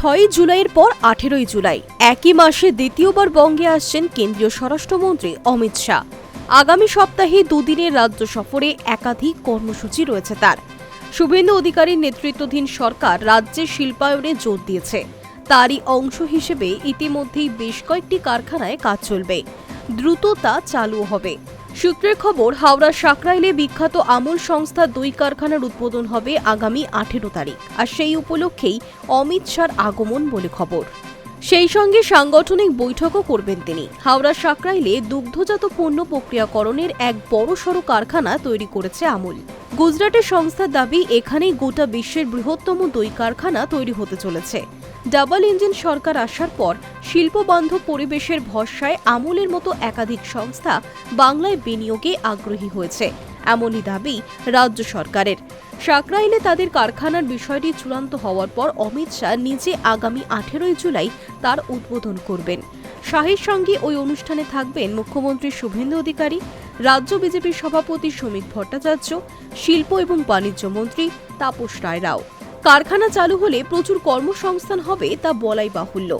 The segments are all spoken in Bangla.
6 জুলাইয়ের পর 18 জুলাই একই মাসে দ্বিতীয়বার বঙ্গে আসছেন কেন্দ্রীয় স্বরাষ্ট্রমন্ত্রী অমিত শাহ। আগামী সপ্তাহে দুদিনের রাজ্য সফরে একাধিক কর্মসূচি রয়েছে তার। শুভেন্দু অধিকারীর নেতৃত্বাধীন সরকার রাজ্যের শিল্পায়নে জোর দিয়েছে। তারই অংশ হিসেবে ইতিমধ্যেই বেশ কয়েকটি কারখানায় কাজ চলবে, দ্রুত তা চালু হবে। সূত্রের খবর, হাওড়া সাকরাইলে বিখ্যাত আমুল সংস্থার 2 কারখানার উদ্বোধন হবে আগামী 18 তারিখ, আর সেই উপলক্ষেই অমিত শাহর আগমন বলে খবর। সেই সঙ্গে সাংগঠনিক বৈঠকও করবেন তিনি। হাওড়া সাকরাইলে দুগ্ধজাত পণ্য প্রক্রিয়াকরণের এক বড়সড় কারখানা তৈরি করেছে আমুল। গুজরাটের সংস্থার দাবি, এখানেই গোটা বিশ্বের বৃহত্তম দই কারখানা তৈরি হতে চলেছে। ডাবল ইঞ্জিন সরকার আসার পর শিল্পবান্ধব পরিবেশের ভরসায় আমুলের মতো একাধিক সংস্থা বাংলায় বিনিয়োগে আগ্রহী হয়েছে, এমনই দাবি রাজ্য সরকারের। সাকরাইলে তাদের কারখানার বিষয়টি চূড়ান্ত হওয়ার পর অমিত শাহ নিজে আগামী 18 জুলাই তার উদ্বোধন করবেন। শাহের সঙ্গে ওই অনুষ্ঠানে থাকবেন মুখ্যমন্ত্রী শুভেন্দু অধিকারী, রাজ্য বিজেপির সভাপতি শ্রমিক ভট্টাচার্য, শিল্প এবং বাণিজ্য মন্ত্রী তাপস রায় রাও। কারখানা চালু হলে প্রচুর কর্মসংস্থান হবে তা বলাই বাহুল্য।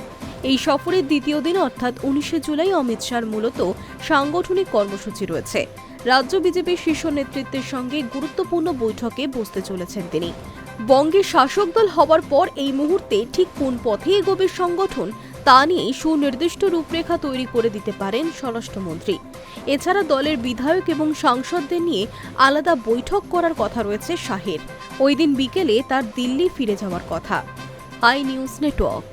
এই সফরের দ্বিতীয় দিন অর্থাৎ 19 জুলাই অমিত শাহর মূলত সাংগঠনিক কর্মসূচি রয়েছে। রাজ্য বিজেপির শীর্ষ নেতৃত্বের সঙ্গে গুরুত্বপূর্ণ বৈঠকে বসতে চলেছেন তিনি। বঙ্গের শাসক দল হওয়ার পর এই মুহূর্তে ঠিক কোন পথে এগোবে সংগঠন তা নিয়ে সুনির্দিষ্ট রূপরেখা তৈরি করে দিতে পারেন স্বরাষ্ট্রমন্ত্রী। এছাড়া দলের বিধায়ক এবং সাংসদদের নিয়ে আলাদা বৈঠক করার কথা রয়েছে শাহের। ওই দিন বিকেলে তার দিল্লি ফিরে যাওয়ার কথা। I news network.